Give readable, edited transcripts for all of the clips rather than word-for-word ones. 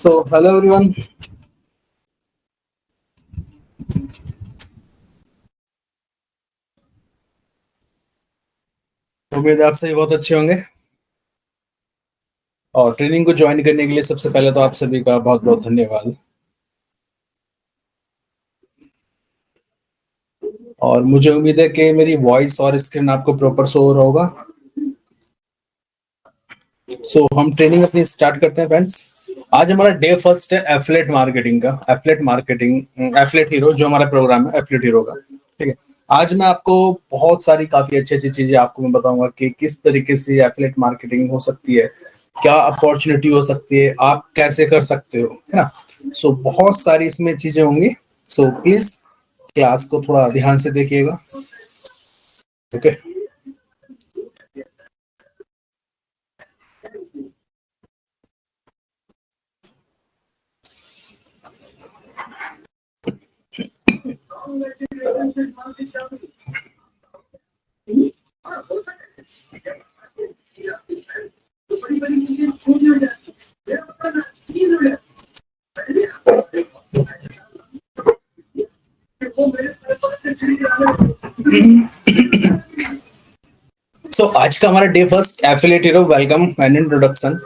So, hello everyone. उम्मीद है आप सभी बहुत अच्छे होंगे और ट्रेनिंग को ज्वाइन करने के लिए सबसे पहले तो आप सभी का बहुत बहुत धन्यवाद। और मुझे उम्मीद है कि मेरी वॉइस और स्क्रीन आपको प्रॉपर शो हो रहा होगा। हम ट्रेनिंग अपनी स्टार्ट करते हैं फ्रेंड्स। आज हमारा डे फर्स्ट है एफिलिएट मार्केटिंग का। एफिलिएट हीरो जो हमारा प्रोग्राम है एफिलिएट हीरो का। ठीक है, आज मैं आपको बहुत सारी काफी अच्छी अच्छी चीजें आपको मैं बताऊंगा कि किस तरीके से एफिलिएट मार्केटिंग हो सकती है, क्या अपॉर्चुनिटी हो सकती है, आप कैसे कर सकते हो, है ना। बहुत सारी इसमें चीजें होंगी। प्लीज क्लास को थोड़ा ध्यान से देखिएगा। ओके। आज का हमारा day first affiliate hero welcome and introduction.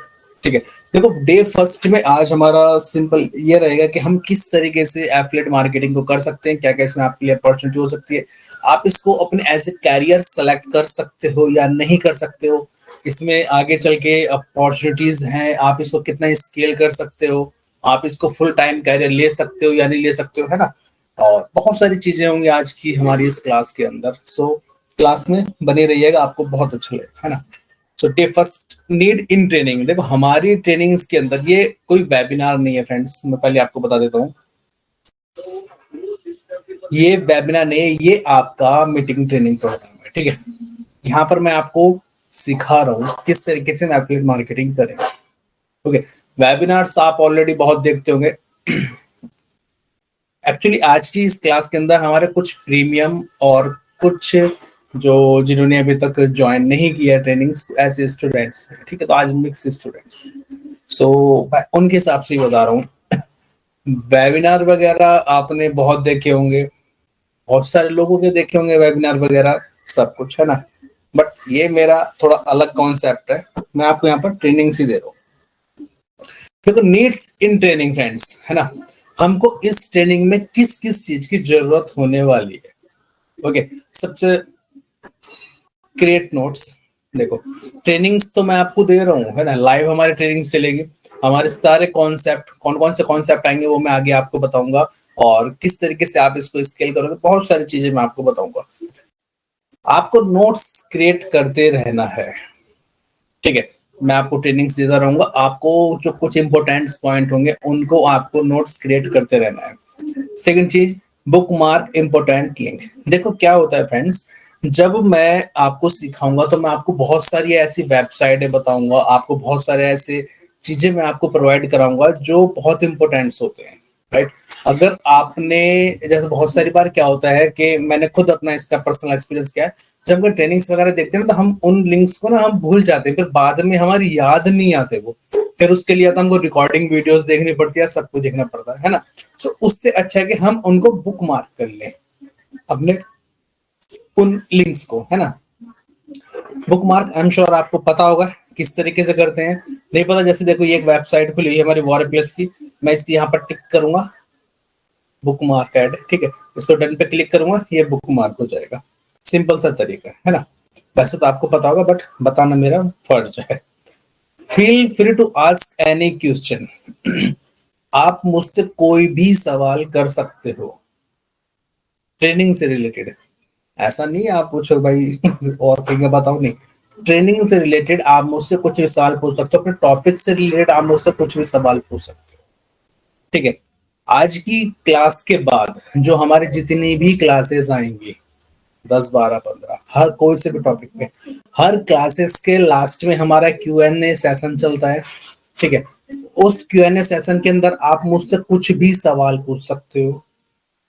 ठीक है, देखो डे फर्स्ट में आज हमारा सिंपल ये रहेगा कि हम किस तरीके से एफिलिएट मार्केटिंग को कर सकते हैं, क्या क्या इसमें आपके लिए अपॉर्चुनिटी हो सकती है, आप इसको अपने एज ए कैरियर सेलेक्ट कर सकते हो या नहीं कर सकते हो, इसमें आगे चल के अपॉर्चुनिटीज हैं, आप इसको कितना स्केल कर सकते हो, आप इसको फुल टाइम कैरियर ले सकते हो या नहीं ले सकते हो, है ना। और बहुत सारी चीजें होंगी आज की हमारी इस क्लास के अंदर। क्लास में बने रहिएगा, आपको बहुत अच्छा लगेगा, है ना। Day first need in training. देखो हमारी ट्रेनिंग्स के अंदर ये कोई वेबिनार नहीं है फ्रेंड्स, मैं पहले आपको बता देता हूँ। ये वेबिनार नहीं है, ये आपका मीटिंग ट्रेनिंग प्रोग्राम है। ठीक है, यहाँ पर मैं आपको सिखा रहा हूँ किस तरीके से एफिलिएट मार्केटिंग करें। ओके, वेबिनार्स आप ऑलरेडी बहुत देखते होंगे। एक्चुअली आज की इस क्लास के अंदर हमारे कुछ प्रीमियम और कुछ जो जिन्होंने अभी तक ज्वाइन नहीं किया ट्रेनिंग्स ऐसे स्टूडेंट्स, ठीक है, तो आज मिक्स स्टूडेंट्स। उनके हिसाब से ही बता रहा हूँ। वेबिनार वगैरह आपने बहुत देखे होंगे, बहुत सारे लोगों के देखे होंगे वेबिनार वगैरह सब कुछ, है ना। बट ये मेरा थोड़ा अलग कॉन्सेप्ट है, मैं आपको यहाँ पर ट्रेनिंग ही दे रहा हूँ। देखो नीड्स इन ट्रेनिंग फ्रेंड्स, है ना, हमको इस ट्रेनिंग में किस किस चीज की जरूरत होने वाली है। ओके, सबसे क्रिएट नोट्स। देखो ट्रेनिंग्स तो मैं आपको दे रहा हूँ, है ना, लाइव हमारी ट्रेनिंग्स चलेगी, हमारे सारे कॉन्सेप्ट कौन कौन से कॉन्सेप्ट आएंगे वो मैं आगे आपको बताऊंगा, और किस तरीके से आप इसको स्केल करोगे, बहुत सारी चीजें मैं आपको बताऊंगा। आपको नोट्स क्रिएट करते रहना है। ठीक है, मैं आपको ट्रेनिंग्स देता रहूंगा, आपको जो कुछ इंपॉर्टेंट पॉइंट होंगे उनको आपको नोट्स क्रिएट करते रहना है। सेकंड चीज, बुक मार्क इंपॉर्टेंट लिंक। देखो क्या होता है फ्रेंड्स, जब मैं आपको सिखाऊंगा तो मैं आपको बहुत सारी ऐसी वेबसाइटें बताऊंगा, आपको बहुत सारे ऐसे चीजें मैं आपको प्रोवाइड कराऊंगा जो बहुत इंपॉर्टेंट्स होते हैं, राइट। अगर आपने, जैसे बहुत सारी बार क्या होता है कि मैंने खुद अपना इसका पर्सनल एक्सपीरियंस किया है, जब हम ट्रेनिंग्स वगैरह देखते हैं ना तो हम उन लिंक्स को ना हम भूल जाते हैं, फिर बाद में हमारी याद नहीं आते वो, फिर उसके लिए तो हमको रिकॉर्डिंग वीडियोस देखनी पड़ती है, सब कुछ देखना पड़ता है ना। उससे अच्छा है कि हम उनको बुक मार्क कर लें अपने उन लिंक्स को, है ना। Book mark I am sure आपको पता होगा किस तरीके से करते हैं। नहीं पता, जैसे देखो ये एक वेबसाइट खुली है हमारी वॉर प्लस की, मैं इसकी यहाँ पर टिक करूंगा, बुक मार्क ऐड, ठीक है, इसको डन पे क्लिक करूंगा, ये बुक मार्क हो जाएगा। सिंपल सा तरीका है ना। वैसे तो आपको पता होगा बट बताना मेरा फर्ज है। Feel free to ask any question. आप मुझसे कोई भी सवाल कर सकते हो ट्रेनिंग से रिलेटेड। ऐसा नहीं आप पूछो भाई और कहीं बताओ, नहीं, ट्रेनिंग से रिलेटेड आप मुझसे कुछ भी सवाल पूछ सकते हो, अपने टॉपिक से रिलेटेड आप मुझसे कुछ भी सवाल पूछ सकते हो। ठीक है, आज की क्लास के बाद जो हमारी जितनी भी क्लासेस आएंगी 10 12 15, हर कोई से भी टॉपिक पे, हर क्लासेस के लास्ट में हमारा Q&A सेशन चलता है। ठीक है, उस Q&A सेशन के अंदर आप मुझसे कुछ भी सवाल पूछ सकते हो,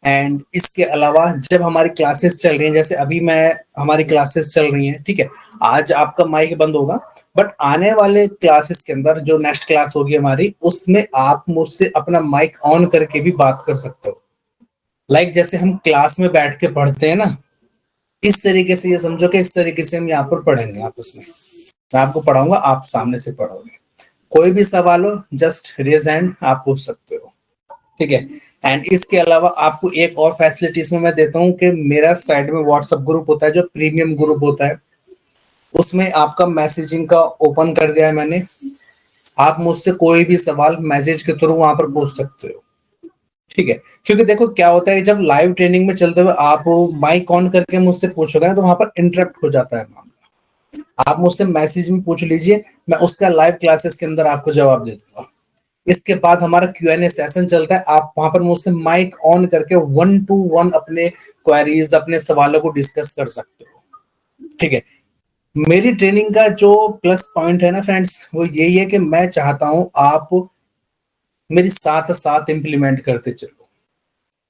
एंड इसके अलावा जब हमारी क्लासेस चल रही हैं, जैसे अभी मैं हमारी क्लासेस चल रही हैं, ठीक है, आज आपका माइक बंद होगा, बट आने वाले क्लासेस के अंदर जो नेक्स्ट क्लास होगी हमारी, उसमें आप मुझसे अपना माइक ऑन करके भी बात कर सकते हो। लाइक जैसे हम क्लास में बैठ के पढ़ते हैं ना, इस तरीके से ये समझो कि इस तरीके से हम यहाँ पर पढ़ेंगे आपस में। मैं आपको पढ़ाऊंगा, आप सामने से पढ़ोगे। कोई भी सवाल हो जस्ट रेज हैंड, आप पूछ सकते हो, ठीक है। एंड इसके अलावा आपको एक और फैसिलिटी इसमें मैं देता हूँ कि मेरा साइड में व्हाट्सएप ग्रुप होता है, जो प्रीमियम ग्रुप होता है, उसमें आपका मैसेजिंग का ओपन कर दिया है मैंने। आप मुझसे कोई भी सवाल मैसेज के थ्रू वहां पर पूछ सकते हो, ठीक है। क्योंकि देखो क्या होता है, जब लाइव ट्रेनिंग में चलते हुए आप माइक ऑन करके मुझसे पूछोगे ना, तो वहां पर इंटरप्ट हो जाता है मामला। आप मुझसे मैसेज में पूछ लीजिए, मैं उसका लाइव क्लासेस के अंदर आपको जवाब दे दूंगा। इसके बाद हमारा Q&A सेशन चलता है, आप वहां पर मुझसे माइक ऑन करके 1 to 1 अपने क्वेरीज, अपने सवालों को डिस्कस कर सकते हो, ठीक है। मेरी ट्रेनिंग का जो प्लस पॉइंट है ना फ्रेंड्स, वो यही है कि मैं चाहता हूं आप मेरी साथ साथ इंप्लीमेंट करते चलो।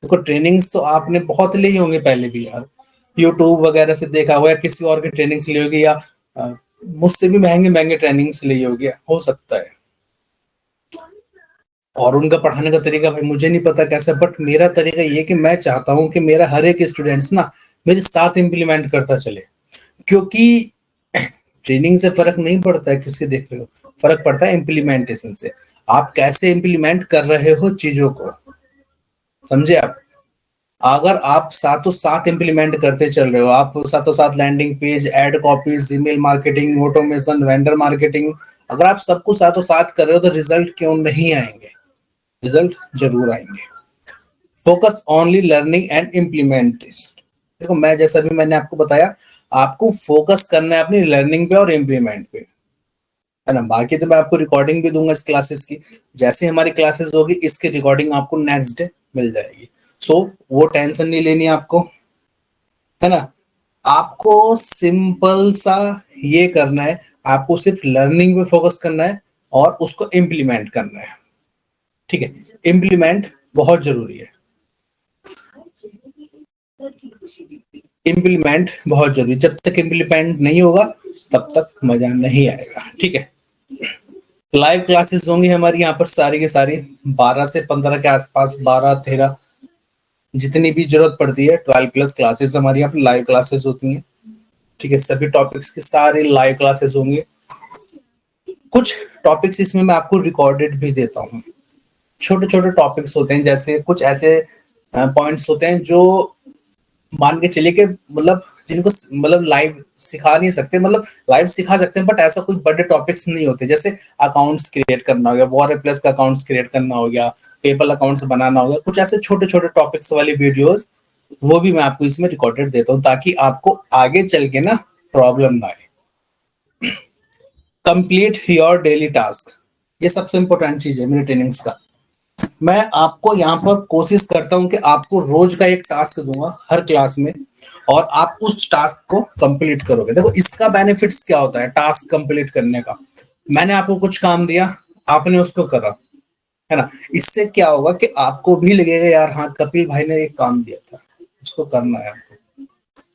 देखो ट्रेनिंग्स तो आपने बहुत ली होंगी पहले भी यार, यूट्यूब वगैरह से देखा हुआ, या किसी और की ट्रेनिंग्स ली होगी, या मुझसे भी महंगे महंगे ट्रेनिंग्स ली होगी, हो सकता है। और उनका पढ़ाने का तरीका भाई मुझे नहीं पता कैसा, बट मेरा तरीका ये कि मैं चाहता हूं कि मेरा हर एक स्टूडेंट्स ना मेरे साथ इंप्लीमेंट करता चले। क्योंकि ट्रेनिंग से फर्क नहीं पड़ता है किसके देख रहे हो, फर्क पड़ता है इम्प्लीमेंटेशन से। आप कैसे इंप्लीमेंट कर रहे हो चीजों को, समझे आप। अगर आप साथों साथ इंप्लीमेंट करते चल रहे हो, आप साथों साथ landing page, ad copies, email marketing, automation, vendor marketing, अगर आप सब कुछ साथों साथ कर रहे हो, तो रिजल्ट क्यों नहीं आएंगे, रिजल्ट जरूर आएंगे। Focus only learning and implementation. देखो मैं जैसा भी मैंने आपको बताया, आपको फोकस करना है अपनी लर्निंग पे और इम्प्लीमेंट पे, है ना। बाकी तो मैं आपको रिकॉर्डिंग भी दूंगा इस क्लासेस की, जैसे हमारी क्लासेस होगी इसकी रिकॉर्डिंग आपको नेक्स्ट डे मिल जाएगी। सो वो टेंशन नहीं लेनी आपको, है ना। आपको सिंपल सा ये करना है, आपको सिर्फ लर्निंग पे फोकस करना है और उसको इम्प्लीमेंट करना है, ठीक है। इम्प्लीमेंट बहुत जरूरी है, इम्प्लीमेंट बहुत जरूरी। जब तक इम्प्लीमेंट नहीं होगा तब तक मजा नहीं आएगा, ठीक है। लाइव क्लासेस होंगी हमारी यहाँ पर सारी की सारी, 12 से 15 के आसपास, 12 13 जितनी भी जरूरत पड़ती है। 12+ क्लासेस हमारी यहाँ पर लाइव क्लासेस होती हैं, ठीक है। सभी टॉपिक्स की सारी लाइव क्लासेस होंगे। कुछ टॉपिक्स इसमें मैं आपको रिकॉर्डेड भी देता हूँ। छोटे छोटे टॉपिक्स होते हैं, जैसे कुछ ऐसे पॉइंट्स होते हैं जो मान के चलिए कि मतलब जिनको मतलब लाइव सिखा नहीं सकते, मतलब लाइव सिखा सकते हैं बट ऐसा कुछ बड़े टॉपिक्स नहीं होते। जैसे अकाउंट्स क्रिएट करना हो गया, वॉर प्लस का अकाउंट्स क्रिएट करना हो गया, पेपल अकाउंट्स बनाना हो गया, कुछ ऐसे छोटे छोटे टॉपिक्स वाली वीडियोस, वो भी मैं आपको इसमें रिकॉर्डेड देता हूँ, ताकि आपको आगे चल के ना प्रॉब्लम ना आए। कंप्लीट योर डेली टास्क, ये सबसे इंपॉर्टेंट चीज है मेरी ट्रेनिंग्स का। मैं आपको यहाँ पर कोशिश करता हूँ कि आपको रोज का एक टास्क दूंगा हर क्लास में, और आप उस टास्क को कंप्लीट करोगे। देखो इसका बेनिफिट्स क्या होता है टास्क कंप्लीट करने का। मैंने आपको कुछ काम दिया, आपने उसको करा, है ना। इससे क्या होगा कि आपको भी लगेगा यार हाँ कपिल भाई ने एक काम दिया था, उसको करना है आपको,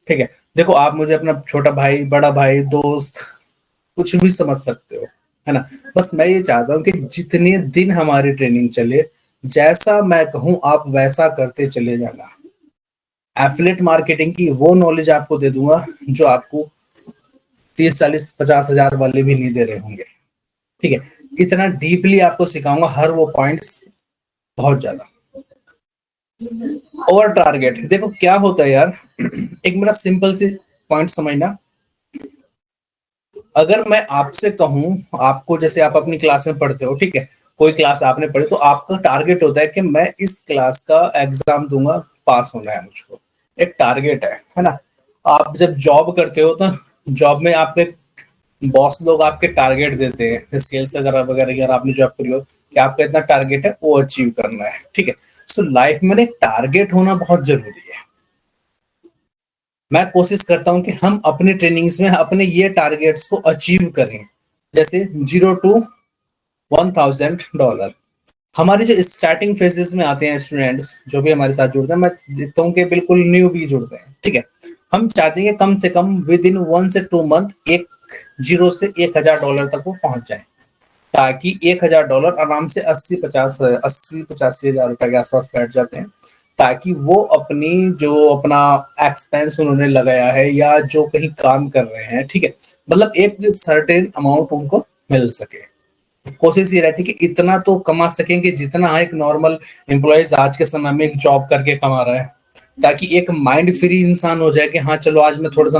ठीक है। देखो आप मुझे अपना छोटा भाई, बड़ा भाई, दोस्त, कुछ भी समझ सकते हो, है ना। बस मैं ये चाहता हूँ कि जितने दिन हमारी ट्रेनिंग चले, जैसा मैं कहूँ आप वैसा करते चले जाना। एफिलिएट मार्केटिंग की वो नॉलेज आपको दे दूंगा जो आपको 30 40 50 हजार वाले भी नहीं दे रहे होंगे, ठीक है। इतना डीपली आपको सिखाऊंगा हर वो पॉइंट्स, बहुत ज्यादा। ओवर टारगेट, देखो क्या होता है यार, एक मेरा सिंपल सी पॉइंट समझना। अगर मैं आपसे कहूं, आपको जैसे आप अपनी क्लास में पढ़ते हो, ठीक है, कोई क्लास आपने पढ़ी, तो आपका टारगेट होता है कि मैं इस क्लास का एग्जाम दूंगा, पास होना है मुझको, एक टारगेट है ना। आप जब जॉब करते हो तो जॉब में आपके बॉस लोग आपके टारगेट देते हैं, सेल्स वगैरह वगैरह, अगर आपने जॉब करी हो कि आपका इतना टारगेट है वो अचीव करना है, ठीक है। तो लाइफ में एक टारगेट होना बहुत जरूरी है। मैं कोशिश करता हूं कि हम अपनी ट्रेनिंग्स में अपने ये टारगेट्स को अचीव करें, जैसे $0 to $1000, हमारी जो स्टार्टिंग फेजेस में आते हैं स्टूडेंट्स, जो भी हमारे साथ जुड़ते हैं, मैं देखता हूँ कि बिल्कुल न्यू भी जुड़ते हैं, ठीक है। हम चाहते हैं कि कम से कम विद इन 1 से 2 मंथ एक जीरो से $1,000 तक वो पहुंच जाए, ताकि $1,000 आराम से 80-85 हजार रुपए के आसपास बैठ जाते हैं, ताकि वो अपनी जो अपना एक्सपेंस उन्होंने लगाया है या जो कहीं काम कर रहे हैं, ठीक है, मतलब एक सर्टेन अमाउंट उनको मिल सके। कोशिश ये रहती है कि इतना तो कमा सकें कि जितना एक नॉर्मल एम्प्लॉयज आज के समय में एक जॉब करके कमा रहा है, ताकि एक माइंड फ्री इंसान हो जाए कि हाँ चलो आज मैं थोड़ा सा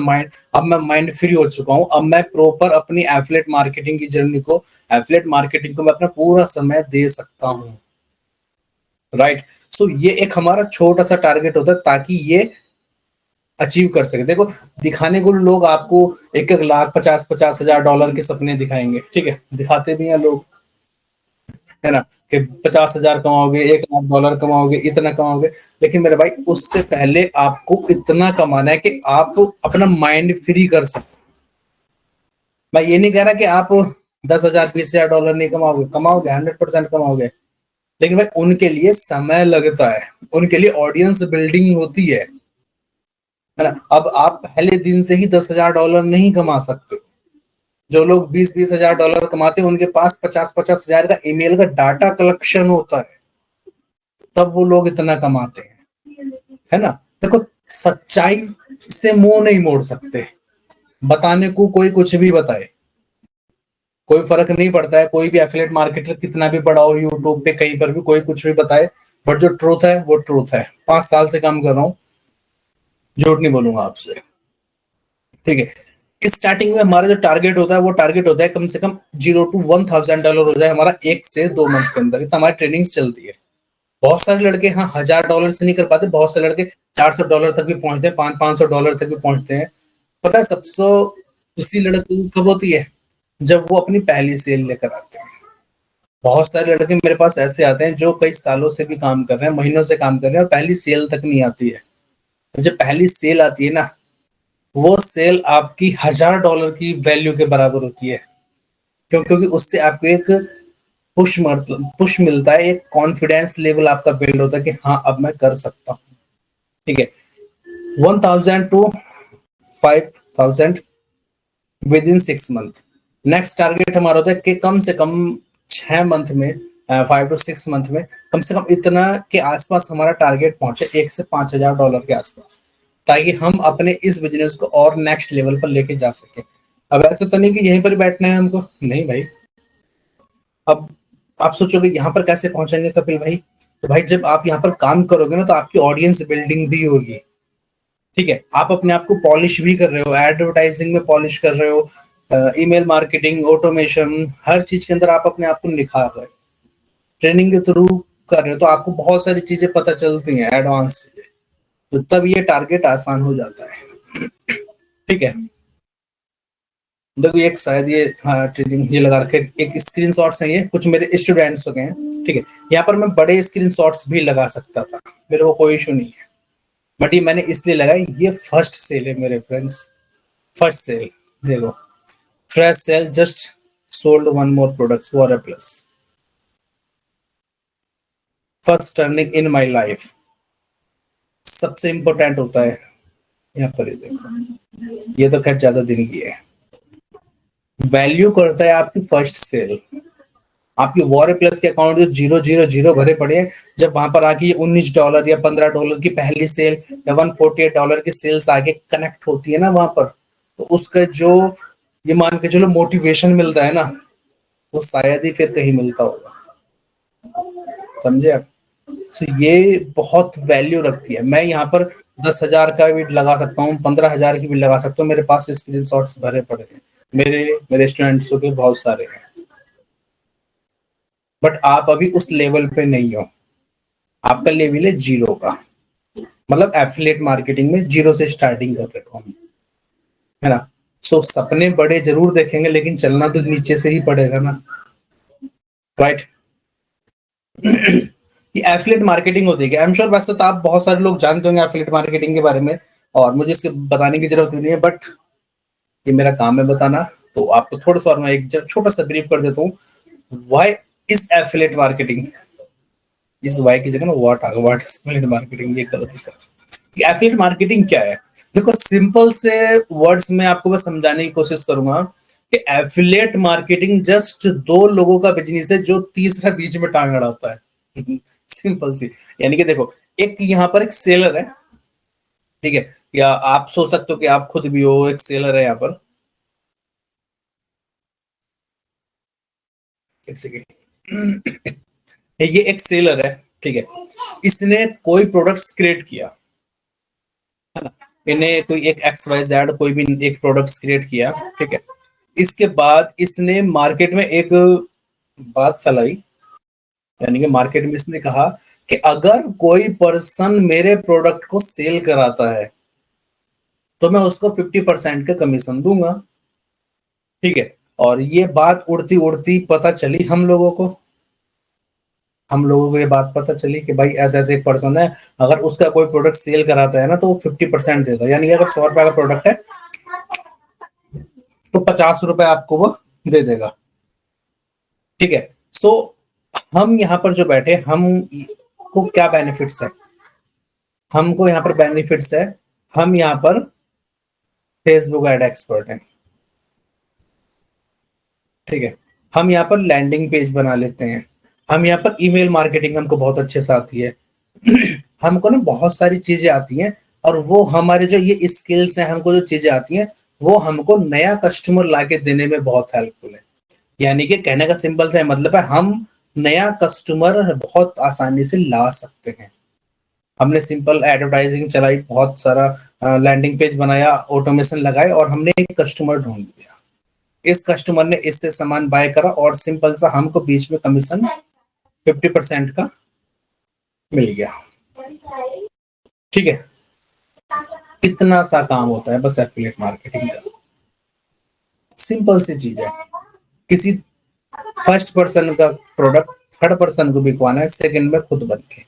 अब मैं माइंड फ्री हो चुका हूँ, अब मैं प्रॉपर अपनी एफिलिएट मार्केटिंग की जर्नी को, एफिलिएट मार्केटिंग को मैं अपना पूरा समय दे सकता हूँ, राइट। सो ये एक हमारा छोटा सा टारगेट होता है, ताकि ये अचीव कर सके। देखो, दिखाने को लोग आपको 1-1 लाख, 50-50 हजार डॉलर के सपने दिखाएंगे, ठीक है, दिखाते भी हैं लोग, है ना, कि 50 हजार कमाओगे, $1 लाख कमाओगे, इतना कमाओगे। लेकिन मेरे भाई, उससे पहले आपको इतना कमाना है कि आप अपना माइंड फ्री कर सको। मैं ये नहीं कह रहा कि आप 10 हजार, $20,000 नहीं कमाओगे, कमाओगे, 100% कमाओगे। लेकिन भाई, उनके लिए समय लगता है, उनके लिए ऑडियंस बिल्डिंग होती है ना। अब आप पहले दिन से ही $10,000 नहीं कमा सकते। जो लोग 20-20 हजार डॉलर कमाते हैं, उनके पास 50-50 हजार का ईमेल का डाटा कलेक्शन होता है, तब वो लोग इतना कमाते हैं, है ना। देखो, सच्चाई से मुंह नहीं मोड़ सकते, बताने को कोई कुछ भी बताए, कोई फर्क नहीं पड़ता है। कोई भी एफिलिएट मार्केटर कितना भी बड़ा हो, यूट्यूब पे कहीं पर भी कोई कुछ भी बताए, बट जो ट्रूथ है वो ट्रूथ है। 5 साल से काम कर रहा हूँ, झूठ नहीं बोलूंगा आपसे, ठीक है। स्टार्टिंग में हमारा जो टारगेट होता है, वो टारगेट होता है कम से कम $0 to $1,000 हो जाए हमारा 1 से 2 मंथ के अंदर। इतना हमारी ट्रेनिंग्स चलती है। बहुत सारे लड़के हाँ $1,000 से नहीं कर पाते, बहुत से लड़के $400 तक भी पहुंचते हैं, $500 तक भी पहुंचते हैं। पता है सबसे खुशी लड़कों को कब होती है? जब वो अपनी पहली सेल लेकर आते हैं। बहुत सारे लड़के मेरे पास ऐसे आते हैं जो कई सालों से भी काम कर रहे हैं, महीनों से काम कर रहे हैं, और पहली सेल तक नहीं आती है। जब पहली सेल आती है ना, वो सेल आपकी $1,000 की वैल्यू के बराबर होती है। क्यों? क्योंकि उससे आपको एक पुश मिलता है, एक कॉन्फिडेंस लेवल आपका बिल्ड होता है कि हाँ अब मैं कर सकता हूँ, ठीक है। 1,000 to 5,000 with in 6 month. Next target हमारा होता है कि कम से कम 6 मंथ में, 5 to 6 मंथ में कम से कम इतना के आसपास हमारा टारगेट पहुंचे, $1 से 5,000 के आसपास, ताकि हम अपने इस बिजनेस को और नेक्स्ट लेवल पर लेके जा सके। अब ऐसा तो नहीं कि यहीं पर बैठना है हमको, नहीं भाई। अब आप सोचोगे यहाँ पर कैसे पहुंचेंगे कपिल भाई? तो भाई, जब आप यहाँ पर काम करोगे ना, तो आपकी ऑडियंस बिल्डिंग भी होगी, ठीक है। आप अपने आप को पॉलिश भी कर रहे हो, एडवर्टाइजिंग में पॉलिश कर रहे हो, ईमेल मार्केटिंग, ऑटोमेशन, हर चीज के अंदर आप अपने आप को निखार रहे हो। ट्रेनिंग के थ्रू कर रहे हो, तो आपको बहुत सारी चीजें पता चलती हैं, एडवांस चीजें, तो तब ये टारगेट आसान हो जाता है, ठीक है। देखो, एक शायद ये, हाँ, ट्रेनिंग ये लगा रखे, एक स्क्रीन शॉट्स हैं, ये कुछ मेरे स्टूडेंट्स हो गए हैं, ठीक है। यहाँ पर मैं बड़े स्क्रीन शॉट्स भी लगा सकता था, मेरे को कोई इशू नहीं है, बट ये मैंने इसलिए लगाई, ये फर्स्ट सेल है मेरे फ्रेंड्स, फर्स्ट सेल। देखो, fresh sale, just sold one more products for a plus, first turning in my life, सबसे इंपॉर्टेंट होता है यहाँ पर। ये देखो, ये तो खैर ज्यादा दिन की है। वैल्यू करता है आपकी फर्स्ट सेल। आपके वॉर प्लस के अकाउंट जो 000 भरे पड़े हैं, जब वहां पर आके ये $19 या $15 की पहली सेल या $148 की सेल्स आके कनेक्ट होती है ना वहां पर, तो उसका जो, ये मान के चलो, मोटिवेशन मिलता है ना, वो शायद ही फिर कहीं मिलता होगा, समझे आप? तो ये बहुत वैल्यू रखती है। मैं यहाँ पर 10,000 का भी लगा सकता हूँ, 15,000 की भी लगा सकता हूँ, मेरे पास स्क्रीन शॉट्स भरे पड़े हैं, मेरे मेरे स्टूडेंट्स के बहुत सारे हैं। बट आप अभी उस लेवल पे नहीं हो, आपका लेवल है जीरो का, मतलब एफिलिएट मार्केटिंग में जीरो से स्टार्टिंग कर रहे हो हम, है ना। सो सपने बड़े जरूर देखेंगे, लेकिन चलना तो नीचे से ही पड़ेगा ना, राइट। ये एफिलिएट मार्केटिंग होती है, आई एम श्योर वैसे तो आप बहुत सारे लोग जानते होंगे एफिलिएट मार्केटिंग के बारे में, और मुझे इसके बताने की जरूरत नहीं है, बट ये मेरा काम है बताना। तो आपको थोड़ा सा और मैं एक छोटा सा ब्रीफ कर देता हूँ, व्हाई इज एफिलिएट मार्केटिंग। इस वाई की जगह ना व्हाट आ गया, व्हाट इज एफिलिएट मार्केटिंग, ये गलत है। एफिलिएट मार्केटिंग क्या है? देखो सिंपल से वर्ड्स में आपको बस समझाने की कोशिश करूंगा कि एफिलिएट मार्केटिंग जस्ट दो लोगों का बिजनेस है जो तीसरा बीच में टांग अड़ाता है। सिंपल सी, यानी कि देखो एक यहाँ पर एक सेलर है, ठीक है, या आप सोच सकते हो कि आप खुद भी हो एक सेलर है यहाँ पर। एक सेकेंड। ये एक सेलर है, ठीक है, इसने कोई प्रोडक्ट्स क्रिएट किया, है ना, इन्हें कोई एक एक्स वाई जेड कोई भी एक प्रोडक्ट्स क्रिएट किया, ठीक है। इसके बाद इसने मार्केट में एक बात फैलाई, यानी कि मार्केट में इसने कहा कि अगर कोई पर्सन मेरे प्रोडक्ट को सेल कराता है तो मैं उसको 50% का कमीशन दूंगा, ठीक है। और ये बात उड़ती उड़ती पता चली हम लोगों को, हम लोगों को ये बात पता चली कि भाई ऐसा ऐसे एक पर्सन है, अगर उसका कोई प्रोडक्ट सेल कराता है ना तो वो 50% देता है, यानी कि अगर 100 रुपए का प्रोडक्ट है तो 50 रुपए आपको वो दे देगा, ठीक है। सो हम यहाँ पर जो बैठे हम को क्या बेनिफिट्स है, हमको यहाँ पर बेनिफिट्स है, हम यहाँ पर फेसबुक एड एक्सपर्ट हैं, ठीक है। हम यहाँ पर लैंडिंग पेज बना लेते हैं, हम यहाँ पर ईमेल मार्केटिंग हमको बहुत अच्छे से आती है। हमको ना बहुत सारी चीजें आती हैं, और वो हमारे जो ये स्किल्स हैं, हमको जो चीजें आती हैं वो हमको नया कस्टमर लाके देने में बहुत हेल्पफुल है। यानी कि कहने का सिंपल सा मतलब है हम नया कस्टमर बहुत आसानी से ला सकते हैं। हमने सिंपल एडवर्टाइजिंग चलाई, बहुत सारा लैंडिंग पेज बनाया, ऑटोमेशन लगाए और हमने एक कस्टमर ढूंढ लिया। इस कस्टमर ने इससे सामान बाय करा और सिंपल सा हमको बीच में कमीशन 50% का मिल गया, ठीक है। इतना सा काम होता है बस एफिलिएट मार्केटिंग का, सिंपल सी चीज है। किसी फर्स्ट पर्सन का प्रोडक्ट थर्ड पर्सन को बिकवाना है सेकंड में खुद बन के।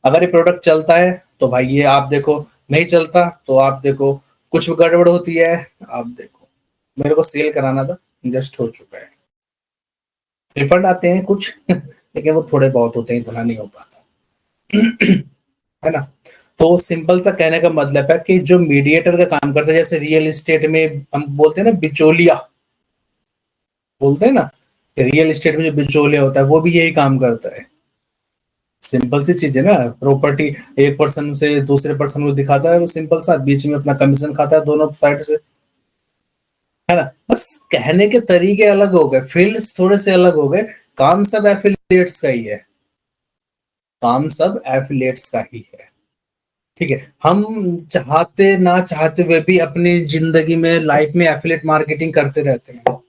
अगर ये प्रोडक्ट चलता है तो भाई ये आप देखो, नहीं चलता तो आप देखो, कुछ गड़बड़ होती है आप देखो। मेरे को सेल कराना था, जस्ट हो चुका है, रिफंड आते हैं कुछ लेकिन वो थोड़े बहुत होते हैं, इतना नहीं हो पाता, है ना। तो सिंपल सा कहने का मतलब है कि जो मीडिएटर का काम करता है, जैसे रियल एस्टेट में हम बोलते हैं ना बिचौलिया, बोलते हैं ना, रियल एस्टेट में जो बिचौलिया होता है वो भी यही काम करता है। सिंपल सी चीज है ना, प्रॉपर्टी एक पर्सन से दूसरे पर्सन को दिखाता है, वो सिंपल सा बीच में अपना कमीशन खाता है दोनों साइड से, है ना। बस कहने के तरीके अलग हो गए, फील्ड्स थोड़े से अलग हो गए, काम सब एफिलिएट्स का ही है, काम सब एफिलिएट्स का ही है, ठीक है। हम चाहते ना चाहते हुए भी अपनी जिंदगी में लाइफ में एफिलिएट मार्केटिंग करते रहते हैं।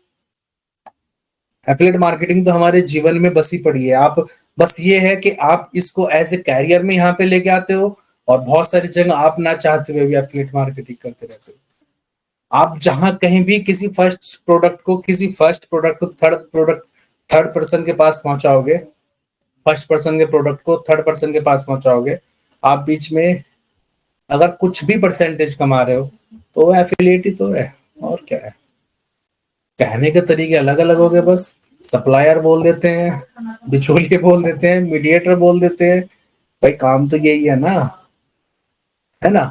एफिलिएट मार्केटिंग तो हमारे जीवन में बसी पड़ी है। आप बस ये है कि आप इसको एज ए कैरियर में यहाँ पे लेके आते हो, और बहुत सारी जगह आप ना चाहते हुए भी एफिलिएट मार्केटिंग करते रहते हो। आप जहां कहीं भी किसी फर्स्ट प्रोडक्ट को थर्ड पर्सन के पास पहुंचाओगे, फर्स्ट पर्सन के प्रोडक्ट को थर्ड पर्सन के पास पहुंचाओगे, आप बीच में अगर कुछ भी परसेंटेज कमा रहे हो तो वो एफिलिएट ही तो है, और क्या है। कहने के तरीके अलग अलग हो गए बस, सप्लायर बोल देते हैं, बिचौलिए बोल देते हैं, मीडिएटर बोल देते हैं, भाई काम तो यही है ना, है ना।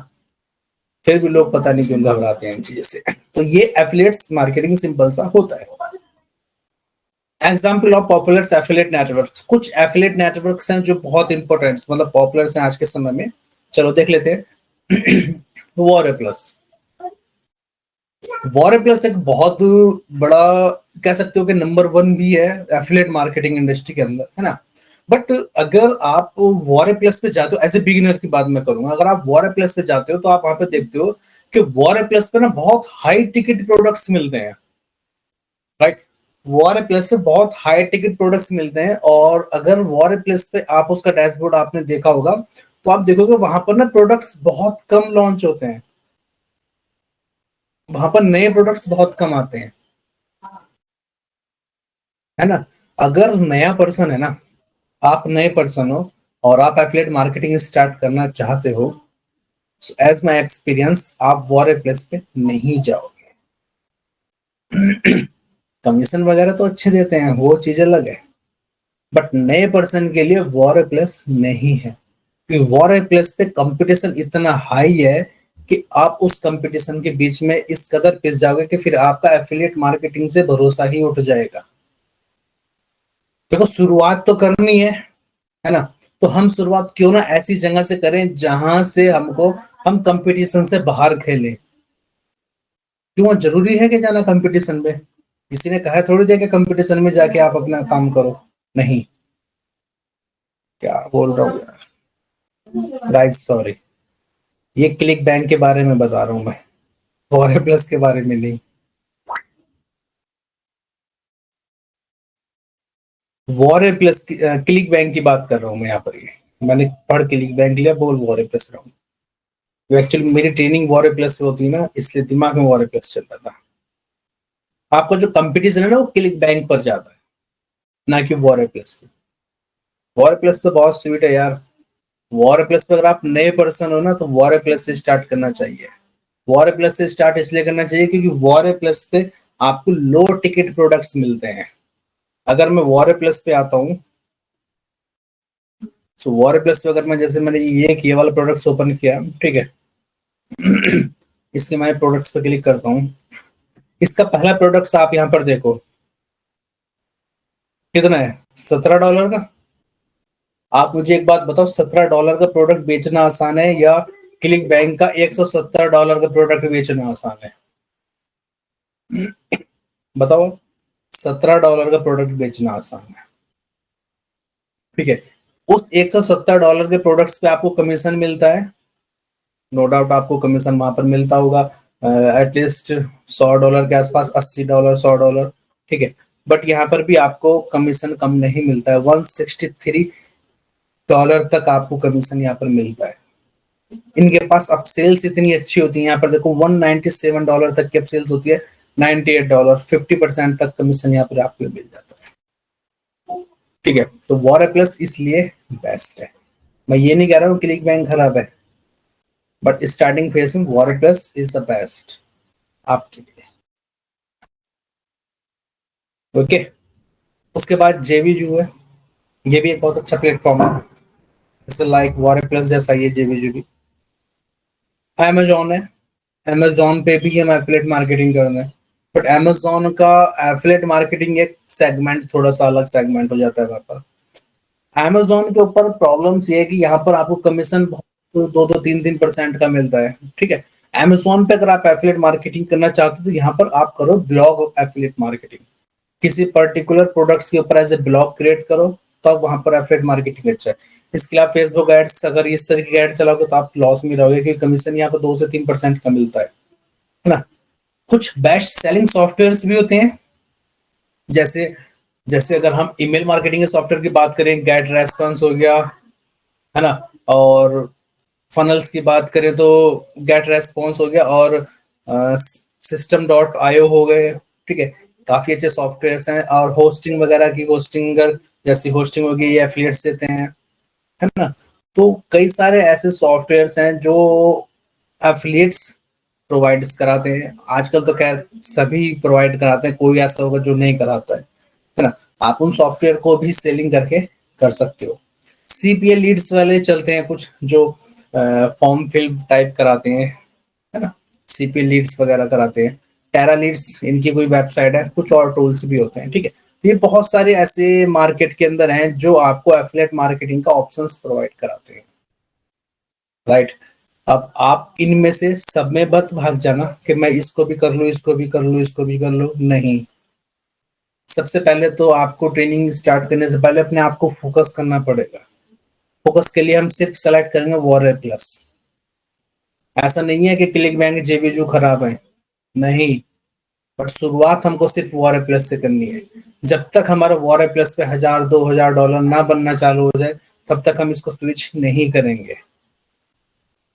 फिर भी लोग पता नहीं क्यों घबराते हैं इन चीजों से। तो ये एफिलिएट्स मार्केटिंग सिंपल सा होता है। Example of popular affiliate networks, कुछ एफिलिएट नेटवर्क्स हैं जो बहुत इंपॉर्टेंट मतलब पॉपुलर हैं आज के समय में, चलो देख लेते हैं। वॉर प्लस, वॉर प्लस एक बहुत बड़ा कह सकते हो कि नंबर वन भी है एफिलिएट मार्केटिंग इंडस्ट्री के अंदर, है ना। बट अगर आप वॉर प्लस पे जाते हो, एज ए बिगिनर की बात मैं करूंगा, अगर आप वॉर प्लस पे जाते हो तो आप वहां पे देखते हो कि वॉर प्लस पे ना बहुत हाई टिकट प्रोडक्ट्स मिलते हैं, राइट। वॉर प्लस पे बहुत हाई टिकट प्रोडक्ट्स मिलते हैं, और अगर वॉर प्लस पे आप उसका डैशबोर्ड आपने देखा होगा तो आप देखोगे वहां पर ना प्रोडक्ट्स बहुत कम लॉन्च होते हैं, वहां पर नए प्रोडक्ट्स बहुत कम आते हैं, है ना। अगर नया पर्सन है ना, आप नए पर्सन हो और आप एफिलिएट मार्केटिंग स्टार्ट करना चाहते हो, एज माई एक्सपीरियंस आप वॉर प्लस पे नहीं जाओगे। कमीशन वगैरह तो अच्छे देते हैं, वो चीज अलग है, बट नए पर्सन के लिए वॉर प्लस नहीं है, कि वॉर प्लस पे कंपटीशन इतना हाई है कि आप उस कंपटीशन के बीच में इस कदर पिस जाओगे कि फिर आपका एफिलिएट मार्केटिंग से भरोसा ही उठ जाएगा। देखो शुरुआत तो करनी है ना, तो हम शुरुआत क्यों ना ऐसी जगह से करें जहां से हमको हम कंपटीशन से बाहर खेलें। क्यों जरूरी है कि जाना कंपटीशन में? किसी ने कहा थोड़ी देर के कंपटीशन में जाके आप अपना काम करो, नहीं। क्या बोल रहा हूँ यार, राइट, सॉरी। ये क्लिक बैंक के बारे में बता रहा हूँ मैं, वॉर प्लस के बारे में नहीं। वॉर प्लस क्लिक बैंक की बात कर रहा हूँ मैं यहाँ पर। ये मैंने पढ़ क्लिक बैंक लिया, बोल वॉर प्लस रहा हूँ। एक्चुअली मेरी ट्रेनिंग वॉर प्लस पे होती है ना, इसलिए दिमाग में वॉर प्लस चल रहा था। आपका जो कंपटीशन है ना वो क्लिक बैंक पर जाता है, ना कि वॉर प्लस पे। वॉर प्लस तो बहुत स्वीट है यार। वॉर प्लस पे अगर आप नए पर्सन हो ना तो वॉर प्लस से स्टार्ट करना चाहिए। वॉर प्लस से स्टार्ट इसलिए करना चाहिए क्योंकि वॉर प्लस पे आपको लो टिकट प्रोडक्ट्स मिलते हैं। अगर मैं वॉर प्लस पे आता हूँ, तो वॉर प्लस पे अगर मैं जैसे मैंने ये वाला प्रोडक्ट्स ओपन किया, ठीक है। इसके मैं प्रोडक्ट्स पे क्लिक करता हूँ। इसका पहला प्रोडक्ट्स आप यहाँ पर देखो कितना है, $17 का। आप मुझे एक बात बताओ, $17 का प्रोडक्ट बेचना आसान है या क्लिक बैंक का $170 का प्रोडक्ट बेचना आसान है? बताओ। $17 का प्रोडक्ट बेचना आसान है, ठीक है। उस $170 के प्रोडक्ट्स पे आपको कमीशन मिलता है, नो डाउट आपको कमीशन वहां पर मिलता होगा एटलीस्ट $100 के आसपास, $80, $100, ठीक है। बट यहाँ पर भी आपको कमीशन कम नहीं मिलता है, $163 तक आपको कमीशन यहाँ पर मिलता है। इनके पास अब सेल्स इतनी अच्छी होती है, यहाँ पर देखो $197 तक की अब सेल्स होती है, $98, 50% तक कमीशन यहाँ पर आपको मिल जाता है, ठीक है। तो वॉर प्लस इसलिए बेस्ट है। मैं ये नहीं कह रहा हूँ क्लिक बैंक खराब है, बट स्टार्टिंग फेज में war plus is the best आपके लिए, ओके। उसके बाद जेवीजू है, ये भी एक बहुत अच्छा प्लेटफॉर्म है, जैसे लाइक वॉर प्लस जैसा ये जेवीजू भी। अमेजोन है, अमेजोन पे भी हम एफिलेट मार्केटिंग कर रहे हैं, बट अमेजोन का एफिलेट मार्केटिंग एक सेगमेंट, थोड़ा सा अलग सेगमेंट हो जाता है वहां पर। अमेजोन के ऊपर प्रॉब्लम्स ये है कि यहाँ पर आपको कमीशन बहुत 2-3% का मिलता है, ठीक है। अमेजोन पे अगर आप एफिलेट मार्केटिंग करना चाहते हो तो यहाँ पर आप करो ब्लॉग एफिलेट मार्केटिंग, किसी पर्टिकुलर प्रोडक्ट्स के ऊपर एज ए ब्लॉग क्रिएट करो, तब वहां पर एफिलिएट मार्केटिंग अच्छा है। इसके अलावा फेसबुक एड्स, अगर इस तरह की एड चलाओगे तो आप लॉस में रहोगे, क्योंकि कमीशन यहाँ पर 2 से 3% का मिलता है ना। कुछ बेस्ट सेलिंग सॉफ्टवेयर भी होते हैं, जैसे जैसे अगर हम ईमेल मार्केटिंग के सॉफ्टवेयर की बात करें, गेट रेस्पॉन्स हो गया, है ना। और फनल्स की बात करें तो गेट रेस्पॉन्स हो गया, और system.io हो गए, ठीक है। काफी अच्छे सॉफ्टवेयर हैं। और होस्टिंग वगैरह की, होस्टिंगर जैसी होस्टिंग होगी ये एफिलिएट्स देते हैं, है ना। तो कई सारे ऐसे सॉफ्टवेयर्स हैं जो एफिलिएट्स प्रोवाइड्स कराते हैं। आजकल तो खैर सभी प्रोवाइड कराते हैं, कोई ऐसा होगा जो नहीं कराता है ना। आप उन सॉफ्टवेयर को भी सेलिंग करके कर सकते हो। सीपीएल लीड्स वाले चलते हैं कुछ, जो फॉर्म फिल टाइप कराते हैं, है ना। सीपीएल लीड्स वगैरह कराते हैं। टेरा लीड्स इनकी कोई वेबसाइट है, कुछ और टूल्स भी होते हैं, ठीक है। तो ये बहुत सारे ऐसे मार्केट के अंदर हैं जो आपको एफिलिएट मार्केटिंग का ऑप्शंस प्रोवाइड कराते हैं, राइट। अब आप इनमें से सब में मत भाग जाना कि मैं इसको भी कर लूँ, इसको भी कर लूँ, इसको भी कर लूँ, नहीं। सबसे पहले तो आपको ट्रेनिंग स्टार्ट करने से पहले अपने आप को फोकस करना पड़ेगा। फोकस के लिए हम सिर्फ सेलेक्ट करेंगे वॉर प्लस। ऐसा नहीं है कि क्लिक बैंक जेबीजू खराब है, नहीं। बट शुरुआत हमको सिर्फ वॉर प्लस से करनी है। जब तक हमारा वॉर प्लस पे $1000-2000 ना बनना चालू हो जाए, तब तक हम इसको स्विच नहीं करेंगे।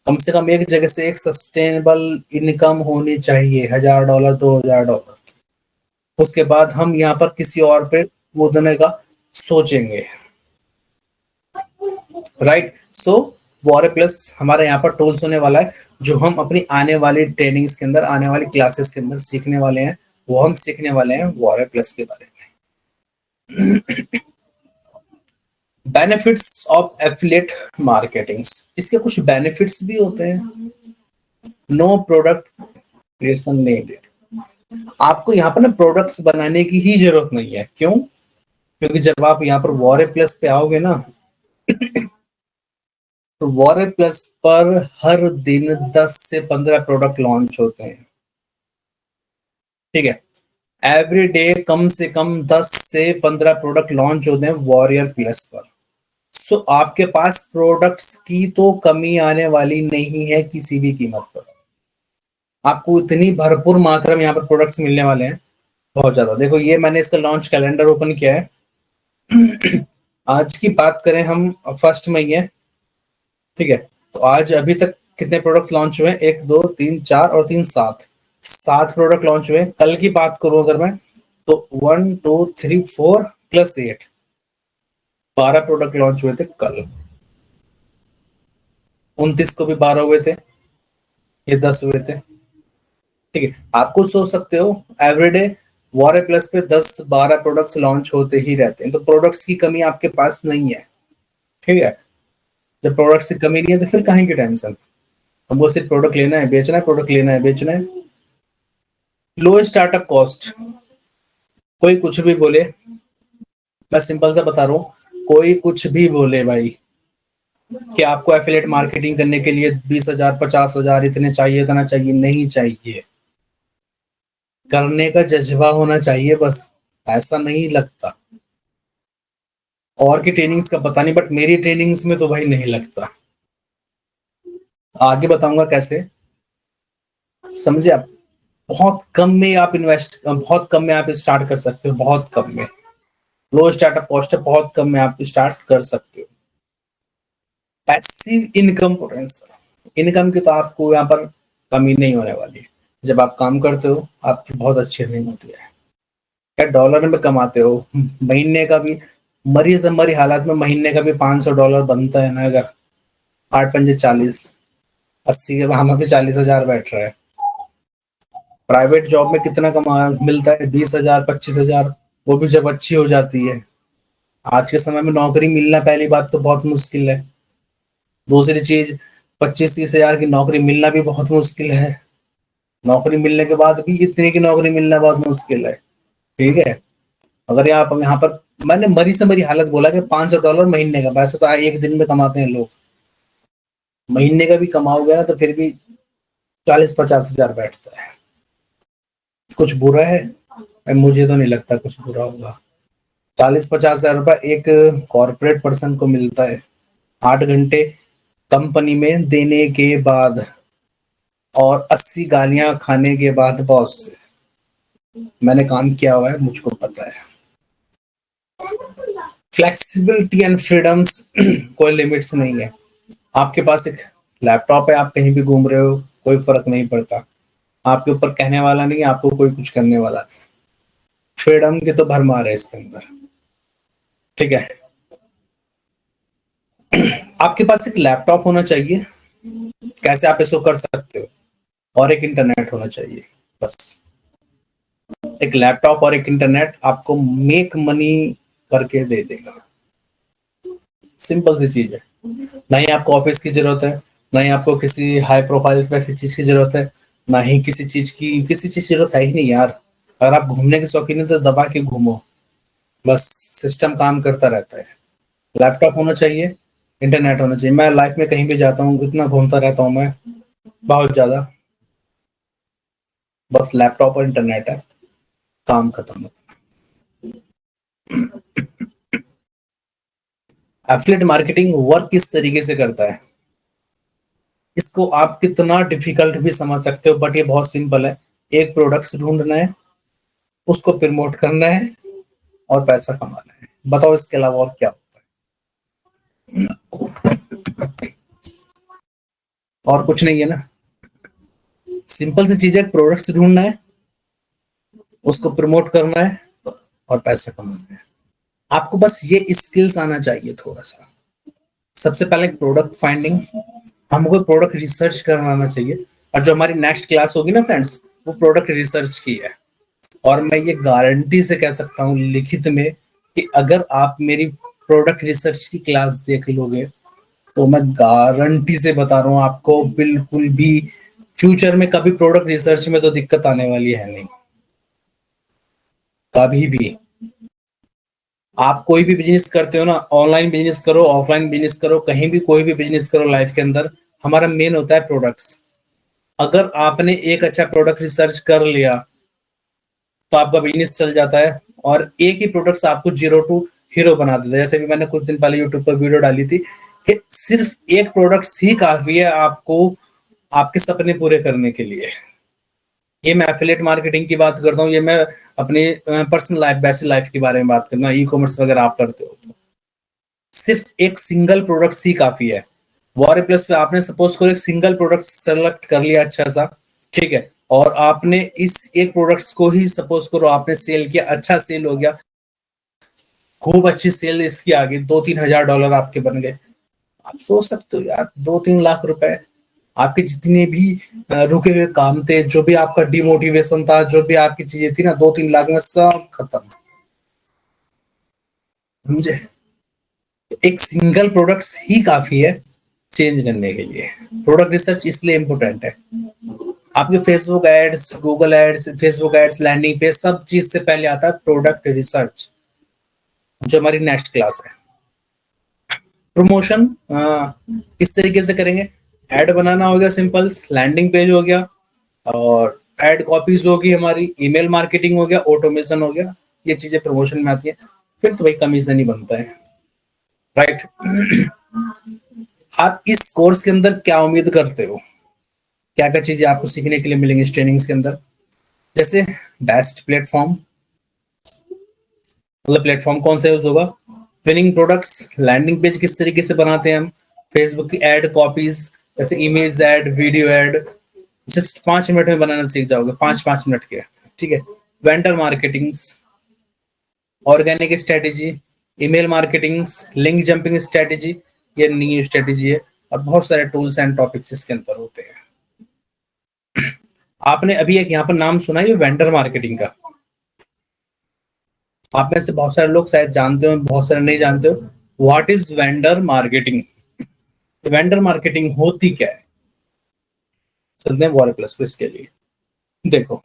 कम से कम एक जगह से एक सस्टेनेबल इनकम होनी चाहिए, $1000-2000। उसके बाद हम यहाँ पर किसी और पे कूदने का सोचेंगे, राइट। सो वॉर प्लस हमारे यहाँ पर टूल्स होने वाला है, जो हम अपनी आने वाली ट्रेनिंग्स के अंदर, आने वाली क्लासेस के अंदर सीखने वाले हैं। वो हम सीखने वाले हैं वॉर प्लस के बारे में। बेनिफिट्स ऑफ एफिलिएट मार्केटिंग, इसके कुछ बेनिफिट्स भी होते हैं। नो प्रोडक्ट क्रिएशन नीडेड, आपको यहाँ पर ना प्रोडक्ट्स बनाने की ही जरूरत नहीं है। क्यों? क्योंकि जब आप यहाँ पर वॉरे प्लस पे आओगे ना, तो वॉरे प्लस पर हर दिन 10 से 15 प्रोडक्ट लॉन्च होते हैं। ठीक है, एवरी डे कम से कम 10 से 15 प्रोडक्ट लॉन्च होते हैं वॉरियर प्लस पर। सो आपके पास प्रोडक्ट्स की तो कमी आने वाली नहीं है किसी भी कीमत पर। आपको इतनी भरपूर मात्रा में यहाँ पर प्रोडक्ट्स मिलने वाले हैं, बहुत ज्यादा। देखो ये मैंने इसका लॉन्च कैलेंडर ओपन किया है। आज की बात करें हम, 1 मई है, ठीक है। तो आज अभी तक कितने प्रोडक्ट लॉन्च हुए? 1 2 3 4 और 3 7 प्रोडक्ट लॉन्च हुए। कल की बात करूं अगर मैं, तो 1 2 3 4 प्लस 8 12 प्रोडक्ट लॉन्च हुए थे कल। 29 को भी 12 हुए थे, ये 10 हुए थे। ठीक है, आप कुछ सोच सकते हो, एवरीडे वॉरे प्लस पे 10-12 प्रोडक्ट्स लॉन्च होते ही रहते हैं, तो प्रोडक्ट्स की कमी आपके पास नहीं है। ठीक है, जब प्रोडक्ट्स की कमी नहीं है तो फिर कहीं की टेंशन? हमको सिर्फ प्रोडक्ट लेना है, बेचना है, प्रोडक्ट लेना है, बेचना है। लो स्टार्टअप कॉस्ट, कोई कुछ भी बोले, मैं सिंपल सा बता रहा हूँ, कोई कुछ भी बोले भाई कि आपको एफिलिएट मार्केटिंग करने के लिए 20,000 50,000 इतने चाहिए, इतना चाहिए, नहीं चाहिए। करने का जज्बा होना चाहिए बस, ऐसा नहीं लगता। और की ट्रेनिंग्स का पता नहीं, बट मेरी ट्रेनिंग्स में तो भाई नहीं लगता। आगे बताऊंगा कैसे, समझे आप? बहुत कम में आप बहुत कम में आप स्टार्ट कर सकते हो, बहुत कम में। लो स्टार्टअप कॉस्ट है, बहुत कम में आप स्टार्ट कर सकते हो। पैसिव इनकम पोटेंशियल, इनकम की तो आपको यहाँ पर कमी नहीं होने वाली है। जब आप काम करते हो आपकी बहुत अच्छी अर्निंग होती है। क्या डॉलर में कमाते हो? महीने का भी, मरी से मरी हालात में महीने का भी $500 बनता है ना। अगर 8 5 40, 80 के वहां भी 40,000 बैठ रहा है। प्राइवेट जॉब में कितना कमा मिलता है? 20,000 25,000, वो भी जब अच्छी हो जाती है। आज के समय में नौकरी मिलना पहली बात तो बहुत मुश्किल है। दूसरी चीज, 25 30 हजार की नौकरी मिलना भी बहुत मुश्किल है। नौकरी मिलने के बाद भी इतने की नौकरी मिलना बहुत मुश्किल है। ठीक है, अगर यहाँ पर मैंने मरी से मरी हालत बोला कि $500 महीने का, वैसे तो एक दिन में कमाते हैं लोग। महीने का भी कमाओगे ना तो फिर भी 40 50 हजार बैठता है। कुछ बुरा है? मुझे तो नहीं लगता कुछ बुरा होगा। 40 50 हजार रुपये एक कॉर्पोरेट पर्सन को मिलता है 8 घंटे कंपनी में देने के बाद, और 80 गालियां खाने के बाद बॉस से। मैंने काम किया हुआ है, मुझको पता है। फ्लेक्सिबिलिटी एंड फ्रीडम्स, कोई लिमिट्स नहीं है। आपके पास एक लैपटॉप है, आप कहीं भी घूम रहे हो, कोई फर्क नहीं पड़ता। आपके ऊपर कहने वाला नहीं, आपको कोई कुछ करने वाला नहीं। फ्रीडम की तो भरमार है इसके अंदर। ठीक है, आपके पास एक लैपटॉप होना चाहिए, कैसे आप इसको कर सकते हो, और एक इंटरनेट होना चाहिए, बस। एक लैपटॉप और एक इंटरनेट आपको मेक मनी करके दे देगा। सिंपल सी चीज है। ना ही आपको ऑफिस की जरूरत है, ना ही आपको किसी हाई प्रोफाइल वैसी चीज की जरूरत है, ना ही किसी चीज की जरूरत है ही नहीं यार। अगर आप घूमने के शौकीन है तो दबा के घूमो, बस सिस्टम काम करता रहता है। लैपटॉप होना चाहिए, इंटरनेट होना चाहिए। मैं लाइफ में कहीं भी जाता हूँ, इतना घूमता रहता हूँ मैं, बहुत ज्यादा। बस लैपटॉप और इंटरनेट है, काम खत्म। एफिलिएट मार्केटिंग वर्क किस तरीके से करता है, इसको आप कितना डिफिकल्ट भी समझ सकते हो, बट ये बहुत सिंपल है। एक प्रोडक्ट ढूंढना है, उसको प्रमोट करना है, और पैसा कमाना है। बताओ इसके अलावा और क्या होता है? और कुछ नहीं है ना। सिंपल सी चीज है, प्रोडक्ट्स ढूंढना है, उसको प्रमोट करना है, और पैसा कमाना है। आपको बस ये स्किल्स आना चाहिए थोड़ा सा। सबसे पहले प्रोडक्ट फाइंडिंग, हमको प्रोडक्ट रिसर्च करना आना चाहिए। और जो हमारी नेक्स्ट क्लास होगी ना फ्रेंड्स, वो प्रोडक्ट रिसर्च की है। और मैं ये गारंटी से कह सकता हूँ लिखित में, कि अगर आप मेरी प्रोडक्ट रिसर्च की क्लास देख लोगे तो मैं गारंटी से बता रहा हूँ आपको, बिल्कुल भी फ्यूचर में कभी प्रोडक्ट रिसर्च में तो दिक्कत आने वाली है नहीं, कभी भी। आप कोई भी बिजनेस करते हो ना, ऑनलाइन बिजनेस करो, ऑफलाइन बिजनेस करो, कहीं भी कोई भी बिजनेस करो लाइफ के अंदर, हमारा मेन होता है प्रोडक्ट्स। अगर आपने एक अच्छा प्रोडक्ट रिसर्च कर लिया तो आपका बिजनेस चल जाता है, और एक ही प्रोडक्ट्स आपको जीरो टू हीरो बना देता है। जैसे भी मैंने कुछ दिन पहले यूट्यूब पर वीडियो डाली थी कि सिर्फ एक प्रोडक्ट्स ही काफी है आपको आपके सपने पूरे करने के लिए। ये मैं एफिलिएट मार्केटिंग की बात करता हूँ, ये मैं अपनी पर्सनल लाइफ, बेसिक लाइफ के बारे में बात करना, ई कॉमर्स वगैरह आप करते हो तो सिर्फ एक सिंगल प्रोडक्ट ही काफी है। वॉर प्लस पे आपने सपोज करो एक सिंगल प्रोडक्ट सेलेक्ट कर लिया अच्छा सा, ठीक है, और आपने इस एक प्रोडक्ट्स को ही सपोज करो आपने सेल किया, अच्छा सेल हो गया, खूब अच्छी सेल इसकी आ गई, $2-3 हजार आपके बन गए। आप सोच सकते हो यार, 2-3 लाख रुपए आपके जितने भी रुके हुए काम थे, जो भी आपका डिमोटिवेशन था, जो भी आपकी चीजें थी ना, 2-3 लाख में सब खत्म, समझे। एक सिंगल प्रोडक्ट ही काफी है चेंज करने के लिए। प्रोडक्ट रिसर्च इसलिए इंपॉर्टेंट है। आपके Facebook ads, Google ads, Facebook ads, landing page, सब चीज से पहले आता है प्रोडक्ट रिसर्च, जो हमारी नेक्स्ट क्लास है। प्रमोशन किस तरीके से करेंगे? एड बनाना हो गया सिंपल, लैंडिंग पेज हो गया, और एड कॉपीज होगी हमारी, ईमेल मार्केटिंग हो गया, ऑटोमेशन हो गया, ये चीजें प्रमोशन में आती है। फिर तो भाई कमीशन ही बनता है, राइट। आप इस कोर्स के अंदर क्या उम्मीद करते हो, क्या क्या चीजें आपको सीखने के लिए मिलेंगी इस ट्रेनिंग्स के अंदर? जैसे बेस्ट प्लेटफॉर्म, मतलब प्लेटफॉर्म कौन सा यूज होगा, विनिंग प्रोडक्ट्स, लैंडिंग पेज किस तरीके से बनाते हैं हम, फेसबुक की एड कॉपीज, जैसे image ad, video ad, just 5 minute में बनाना सीख जाओगे, 5-5 मिनट के, ठीक है। Vendor marketings, organic strategy, email marketings, link jumping strategy, ये न्यू स्ट्रेटेजी है, और बहुत सारे टूल्स एंड टॉपिक्स इसके अंदर होते हैं। आपने अभी एक यहाँ पर नाम सुना है वेंडर मार्केटिंग का, आप में से बहुत सारे लोग शायद जानते हो, बहुत सारे नहीं जानते हो। What is vendor marketing? Vendor marketing होती क्या है, चलते हैं वॉरियर प्लस पे इसके लिए। देखो,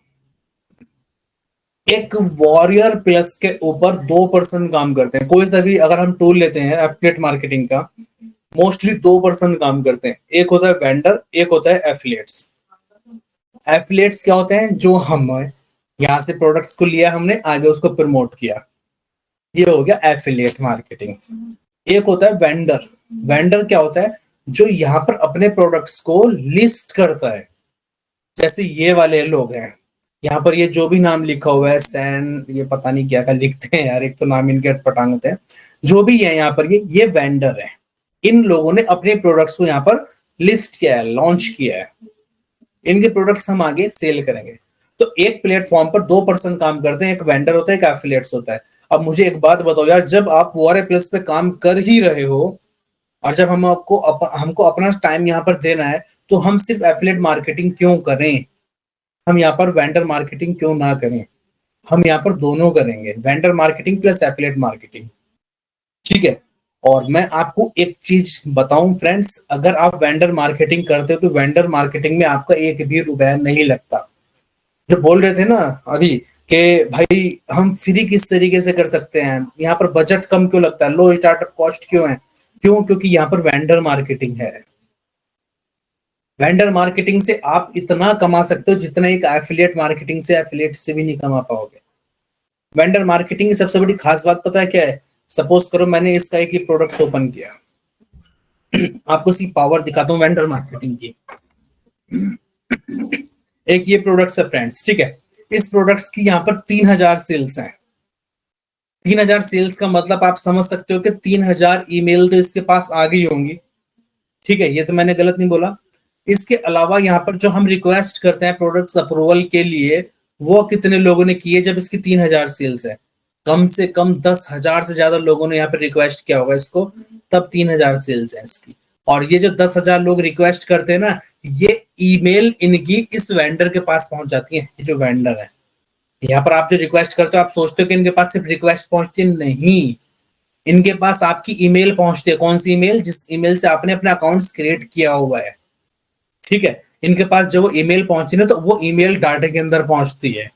एक वॉरियर प्लस के ऊपर 2% काम करते हैं। कोई सा भी अगर हम टूल लेते हैं एफिलिएट मार्केटिंग का, मोस्टली 2% काम करते हैं। एक होता है वेंडर, एक होता है एफिलिएट्स। एफिलिएट्स क्या होते हैं? जो हम यहाँ से प्रोडक्ट्स को लिया हमने, आगे उसको प्रमोट किया, ये हो गया एफिलिएट मार्केटिंग। एक होता है वेंडर। वेंडर क्या होता है? जो यहाँ पर अपने प्रोडक्ट्स को लिस्ट करता है। जैसे ये वाले लोग हैं, यहाँ पर ये जो भी नाम लिखा हुआ है, सैन, ये पता नहीं क्या क्या लिखते हैं यार, एक तो नाम इनके पटांग होते हैं, जो भी है यहाँ पर ये वेंडर है। इन लोगों ने अपने प्रोडक्ट्स को यहाँ पर लिस्ट किया है, लॉन्च किया है, इनके प्रोडक्ट्स हम आगे सेल करेंगे। तो एक प्लेटफॉर्म पर 2% काम करते हैं, एक वेंडर होता है, एक एफिलिएट्स होता है। अब मुझे एक बात बताओ यार, जब आप वॉरियर प्लस पे काम कर ही रहे हो, और जब हमको अपना टाइम यहाँ पर देना है, तो हम सिर्फ एफिलिएट मार्केटिंग क्यों करें? हम यहाँ पर वेंडर मार्केटिंग क्यों ना करें? हम यहाँ पर दोनों करेंगे, vendor marketing plus affiliate marketing, ठीक है। और मैं आपको एक चीज बताऊं फ्रेंड्स, अगर आप वेंडर मार्केटिंग करते हो तो वेंडर मार्केटिंग में आपका एक भी रुपया नहीं लगता। जो बोल रहे थे ना अभी कि भाई हम फ्री किस तरीके से कर सकते हैं, यहाँ पर बजट कम क्यों लगता है, लो स्टार्टअप कॉस्ट क्यों है, क्यों? क्योंकि यहाँ पर वेंडर मार्केटिंग है। वेंडर मार्केटिंग से आप इतना कमा सकते हो जितना एक एफिलिएट मार्केटिंग से, एफिलिएट से भी नहीं कमा पाओगे। वेंडर मार्केटिंग की सबसे बड़ी खास बात पता है क्या है? सपोज करो मैंने इसका एक ही प्रोडक्ट ओपन किया, आपको इसकी पावर दिखाता हूँ वेंडर मार्केटिंग की। एक ये प्रोडक्ट्स है फ्रेंड्स, ठीक है। इस प्रोडक्ट्स की यहाँ पर 3000 सेल्स हैं। 3000 सेल्स का मतलब आप समझ सकते हो कि 3000 ईमेल तो इसके पास आ गई होंगी, ठीक है, ये तो मैंने गलत नहीं बोला। इसके अलावा यहाँ पर जो हम रिक्वेस्ट करते हैं प्रोडक्ट्स अप्रूवल के लिए, वो कितने लोगों ने किए? जब इसकी 3000 सेल्स है, कम से कम 10,000 से ज्यादा लोगों ने यहाँ पर रिक्वेस्ट किया होगा इसको, तब 3000 सेल्स है इसकी। और ये जो 10,000 लोग रिक्वेस्ट करते हैं ना, ये ईमेल इनकी इस वेंडर के पास पहुंच जाती है। ये जो वेंडर है, यहाँ पर आप जो रिक्वेस्ट करते हो, आप सोचते हो कि इनके पास सिर्फ रिक्वेस्ट पहुंचती है, नहीं, इनके पास आपकी ईमेल पहुंचती है, कौन सी ईमेल? जिस ईमेल से आपने अपना अकाउंट्स क्रिएट किया हुआ है, ठीक है। इनके पास जब वो ईमेल पहुंची ना, तो वो ईमेल डाटा के अंदर पहुंचती है।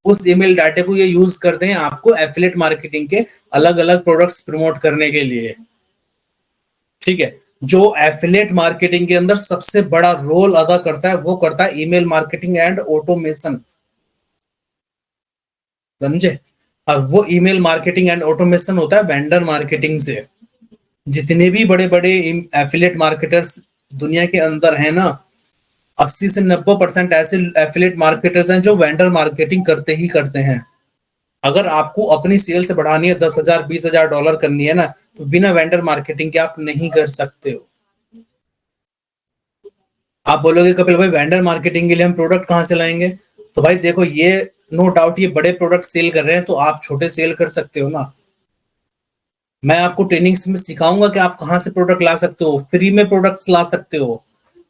उस ईमेल डाटा को ये यूज करते हैं आपको एफिलिएट मार्केटिंग के अलग अलग प्रोडक्ट्स प्रमोट करने के लिए, ठीक है। जो एफिलिएट मार्केटिंग के अंदर सबसे बड़ा रोल अदा करता है, वो करता है ईमेल मार्केटिंग एंड ऑटोमेशन, समझे। और वो ईमेल मार्केटिंग एंड ऑटोमेशन होता है वेंडर मार्केटिंग से। जितने भी बड़े बड़े एफिलिएट मार्केटर्स दुनिया के अंदर है ना, 80 से 90% ऐसे एफिलिएट मार्केटर्स हैं जो वेंडर मार्केटिंग करते ही करते हैं। अगर आपको अपनी सेल्स बढ़ानी है, 10,000 20,000 डॉलर करनी है ना, तो बिना वेंडर मार्केटिंग के आप नहीं कर सकते हो। आप बोलोगे कपिल भाई वेंडर मार्केटिंग के लिए हम प्रोडक्ट कहां से लाएंगे? तो भाई देखो, ये नो डाउट ये बड़े प्रोडक्ट सेल कर रहे हैं, तो आप छोटे सेल कर सकते हो ना। मैं आपको ट्रेनिंग्स में सिखाऊंगा कि आप कहां से प्रोडक्ट ला सकते हो, फ्री में प्रोडक्ट्स ला सकते हो।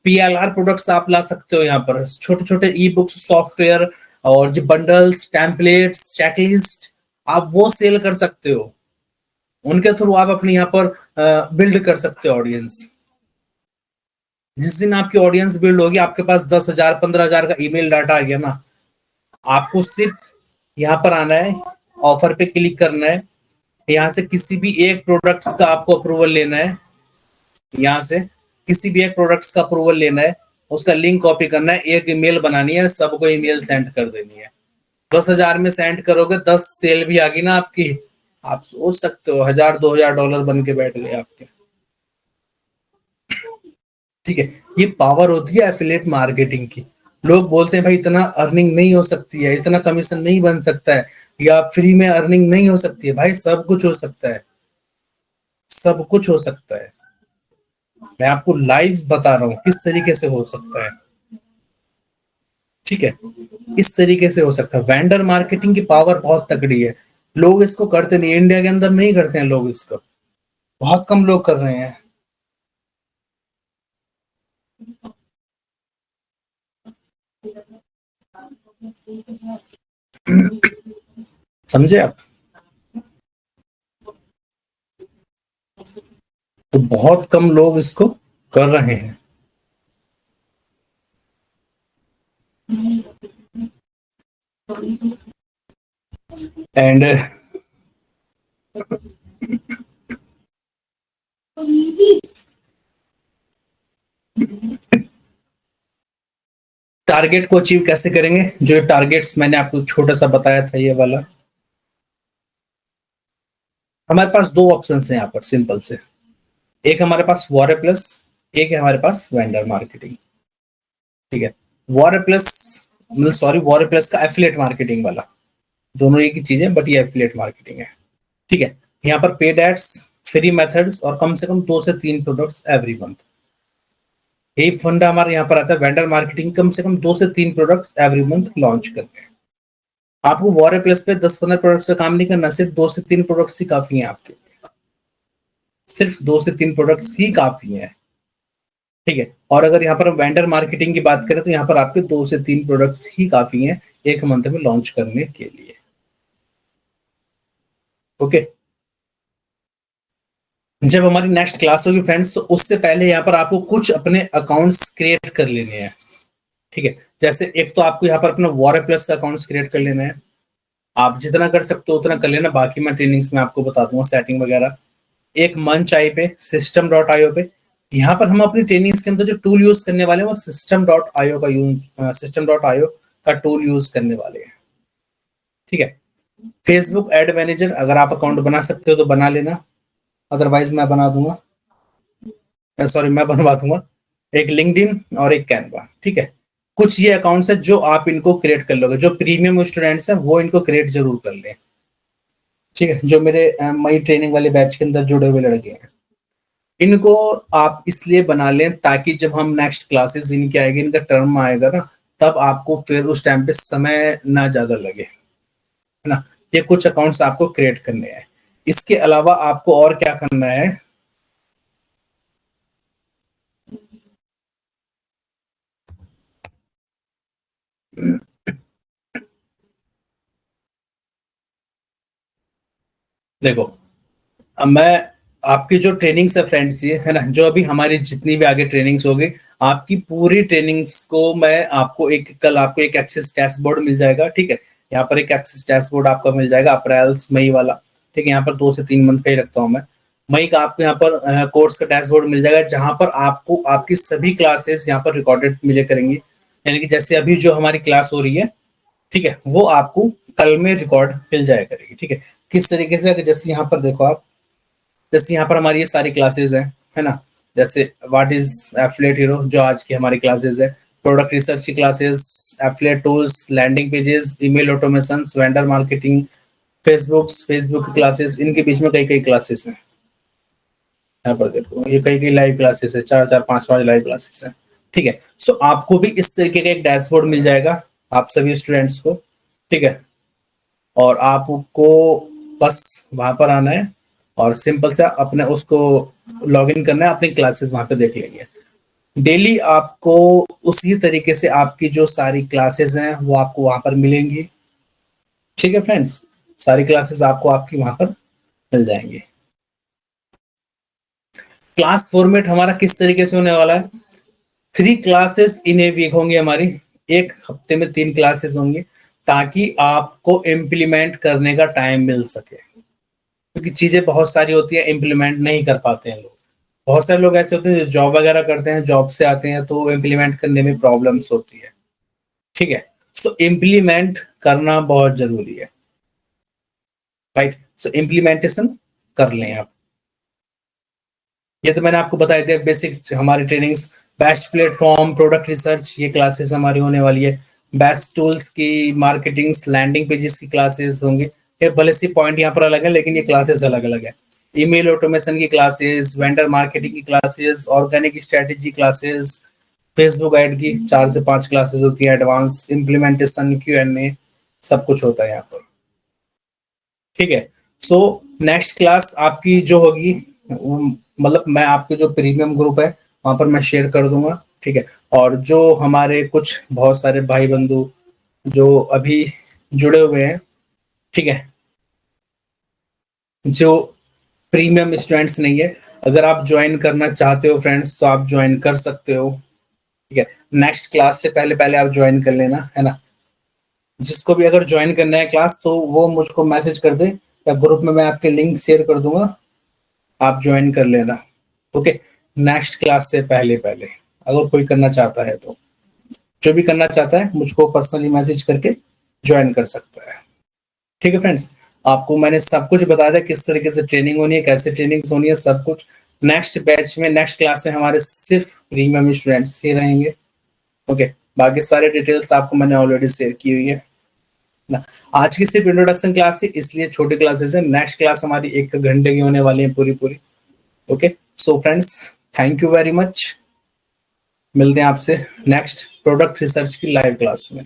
पीएलआर प्रोडक्ट्स आप ला सकते हो, यहाँ पर छोटे छोटे ई बुक्स, सॉफ्टवेयर और जो बंडल्स, टेम्पलेट्स, चेकलिस्ट, आप वो सेल कर सकते हो। उनके थ्रू आप अपने यहाँ पर बिल्ड कर सकते हो ऑडियंस। जिस दिन आपकी ऑडियंस बिल्ड होगी, आपके पास 10,000 15,000 का ईमेल डाटा आ गया ना, आपको सिर्फ यहाँ पर आना है, ऑफर पे क्लिक करना है, यहाँ से किसी भी एक प्रोडक्ट्स का आपको अप्रूवल लेना है। यहाँ से किसी भी एक प्रोडक्ट्स का अप्रूवल लेना है, उसका लिंक कॉपी करना है, एक ईमेल बनानी है, सबको ईमेल सेंड कर देनी है। 10,000 में सेंड करोगे, 10 सेल भी आ गई ना आपकी, आप सोच सकते हो 1,000 2,000 डॉलर बन के बैठ गए आपके, ठीक है। ये पावर होती है एफिलिएट मार्केटिंग की। लोग बोलते हैं भाई इतना अर्निंग नहीं हो सकती है, इतना कमीशन नहीं बन सकता है, या फ्री में अर्निंग नहीं हो सकती है। भाई सब कुछ हो सकता है, सब कुछ हो सकता है। मैं आपको लाइव बता रहा हूँ किस तरीके से हो सकता है, ठीक है। इस तरीके से हो सकता है। वेंडर मार्केटिंग की पावर बहुत तगड़ी है। लोग इसको करते नहीं, इंडिया के अंदर नहीं करते हैं लोग इसको, बहुत कम लोग कर रहे हैं। समझे आप? तो बहुत कम लोग इसको कर रहे हैं। एंड टारगेट को अचीव कैसे करेंगे? जो टारगेट्स मैंने आपको छोटा सा बताया था, ये वाला, हमारे पास दो ऑप्शन हैं यहाँ पर सिंपल से। एक हमारे पास वॉर प्लस, एक है हमारे पास वेंडर मार्केटिंग, ठीक है। वॉर प्लस, मतलब सॉरी, वॉर प्लस का एफिलिएट मार्केटिंग वाला, दोनों एक ही चीज है, बट ये एफिलिएट मार्केटिंग है, ठीक है। यहाँ पर पेड एड्स, फ्री मेथड्स और कम से कम 2 से 3 प्रोडक्ट्स एवरी मंथ, यही फंडा हमारे यहाँ पर आता है। वेंडर मार्केटिंग, कम से कम 2 से 3 प्रोडक्ट्स एवरी मंथ लॉन्च करते हैं। आपको वॉर प्लस पे 10-15 प्रोडक्ट्स पे काम नहीं करना, सिर्फ 2 से 3 प्रोडक्ट्स ही काफी हैं आपके, सिर्फ 2 से 3 प्रोडक्ट्स ही काफी हैं, ठीक है। और अगर यहाँ पर हम वेंडर मार्केटिंग की बात करें, तो यहाँ पर आपके 2 से 3 प्रोडक्ट्स ही काफी हैं एक मंथ में लॉन्च करने के लिए, ओके। जब हमारी नेक्स्ट क्लास होगी फ्रेंड्स, तो उससे पहले यहाँ पर आपको कुछ अपने अकाउंट्स क्रिएट कर लेने हैं, ठीक है। जैसे एक तो आपको यहाँ पर अपना वॉर प्लस का अकाउंट्स क्रिएट कर लेना है। आप जितना कर सकते हो उतना कर लेना, बाकी मैं ट्रेनिंग्स में आपको बता दूंगा सेटिंग वगैरह। एक मंच आई पे, system.io पे, यहाँ पर हम अपनी ट्रेनिंग्स के अंदर जो टूल यूज करने वाले हैं वो system.io का टूल यूज करने वाले हैं, ठीक है। फेसबुक एड मैनेजर, अगर आप अकाउंट बना सकते हो तो बना लेना, अदरवाइज मैं बना दूंगा, सॉरी मैं बनवा दूंगा। एक लिंक्डइन और एक कैनवा, ठीक है। कुछ ये अकाउंट्स है जो आप इनको क्रिएट कर लोगे, जो प्रीमियम स्टूडेंट्स हैं वो इनको क्रिएट जरूर कर लें, ठीक है। जो मेरे मई ट्रेनिंग वाले बैच के अंदर जुड़े हुए लड़के हैं, इनको आप इसलिए बना लें ताकि जब हम नेक्स्ट क्लासेस इनकी आएगी, इनका टर्म आएगा ना, तब आपको फिर उस टाइम पे समय ना ज्यादा लगे, है ना। ये कुछ अकाउंट्स आपको क्रिएट करने हैं। इसके अलावा आपको और क्या करना है? देखो, मैं आपकी जो ट्रेनिंग्स है फ्रेंड्स, ये है ना, जो अभी हमारी जितनी भी आगे ट्रेनिंग्स होगी, आपकी पूरी ट्रेनिंग्स को मैं आपको कल आपको एक एक्सेस डैशबोर्ड मिल जाएगा, ठीक है। यहाँ पर एक एक्सेस डैशबोर्ड आपका मिल जाएगा, अप्रैल मई वाला, ठीक है। यहाँ पर 2 से 3 मंथ का ही रखता हूँ मैं। मई का आपको यहाँ पर कोर्स का डैशबोर्ड मिल जाएगा, जहां पर आपको आपकी सभी क्लासेस यहाँ पर रिकॉर्डेड मिले करेंगी। यानी कि जैसे अभी जो हमारी क्लास हो रही है, ठीक है, वो आपको कल में रिकॉर्ड मिल जाया करेगी, ठीक है। किस तरीके से, जैसे यहाँ पर देखो आप, जैसे यहाँ पर हमारी ये सारी क्लासेस हैं, है ना। जैसे व्हाट इज एफिलिएट हीरो, जो आज की हमारी क्लासेस है, प्रोडक्ट रिसर्च की classes, affiliate tools, landing pages, email automation, vendor marketing, Facebook की क्लासेस, इनके बीच में कई कई क्लासेस हैं। यहाँ पर देखो ये कई कई लाइव क्लासेस है, 4 4 5 5 लाइव क्लासेस है, ठीक है। सो आपको भी इस तरीके का एक डैशबोर्ड मिल जाएगा आप सभी स्टूडेंट्स को, ठीक है। और आपको बस वहां पर आना है और सिंपल से अपने उसको लॉग इन करना है, अपनी क्लासेस वहां पे देख लेंगे। डेली आपको उसी तरीके से आपकी जो सारी क्लासेस हैं वो आपको वहां पर मिलेंगी, ठीक है फ्रेंड्स। सारी क्लासेस आपको आपकी वहां पर मिल जाएंगी। क्लास फॉर्मेट हमारा किस तरीके से होने वाला है, 3 क्लासेस इन ए वीक होंगी हमारी, एक हफ्ते में 3 क्लासेस होंगी, ताकि आपको इम्प्लीमेंट करने का टाइम मिल सके। क्योंकि चीजें बहुत सारी होती है, इम्प्लीमेंट नहीं कर पाते हैं लोग। बहुत सारे लोग ऐसे होते हैं जो जॉब वगैरह करते हैं, जॉब से आते हैं तो इम्प्लीमेंट करने में प्रॉब्लम्स होती है, ठीक है। सो इम्प्लीमेंट करना बहुत जरूरी है, राइट। सो इम्प्लीमेंटेशन कर लें आप। ये तो मैंने आपको बताया दिया बेसिक हमारी trainings. Best platform, product research, ये क्लासेस हमारी होने वाली है। बेस्ट टूल्स की, मार्केटिंग, लैंडिंग पेजेस की क्लासेस होंगे। ये भले सी पॉइंट यहाँ पर अलग है, लेकिन ये क्लासेस अलग अलग है। ईमेल ऑटोमेशन की क्लासेस, वेंडर मार्केटिंग की classes, organic strategy classes, Facebook ad की 4 से 5 क्लासेस होती है, एडवांस इम्प्लीमेंटेशन, Q&A, सब कुछ होता है यहाँ पर, ठीक है। सो नेक्स्ट क्लास आपकी जो होगी, मतलब मैं आपके जो प्रीमियम ग्रुप है वहां पर मैं शेयर कर दूंगा, ठीक है। और जो हमारे कुछ बहुत सारे भाई बंधु जो अभी जुड़े हुए हैं, ठीक है, जो प्रीमियम स्टूडेंट्स नहीं है, अगर आप ज्वाइन करना चाहते हो फ्रेंड्स तो आप ज्वाइन कर सकते हो, ठीक है। नेक्स्ट क्लास से पहले पहले आप ज्वाइन कर लेना, है ना। जिसको भी अगर ज्वाइन करना है क्लास तो वो मुझको मैसेज कर दे, या ग्रुप में मैं आपके लिंक शेयर कर दूंगा, आप ज्वाइन कर लेना, ओके। नेक्स्ट क्लास से पहले पहले अगर कोई करना चाहता है तो, जो भी करना चाहता है मुझको पर्सनली मैसेज करके ज्वाइन कर सकता है, ठीक है फ्रेंड्स। आपको मैंने सब कुछ बता दिया, किस तरीके से ट्रेनिंग होनी है, कैसे ट्रेनिंग्स होनी है, सब कुछ। नेक्स्ट बैच में, नेक्स्ट क्लास में हमारे सिर्फ प्रीमियम स्टूडेंट्स ही रहेंगे, ओके। बाकी सारे डिटेल्स आपको मैंने ऑलरेडी शेयर की हुई है ना। आज की सिर्फ इंट्रोडक्शन क्लास थी, इसलिए छोटी क्लासेस है। नेक्स्ट क्लास हमारी 1 घंटे की होने वाली है पूरी पूरी, okay. So friends, thank you very much. मिलते हैं आपसे नेक्स्ट प्रोडक्ट रिसर्च की लाइव क्लास में।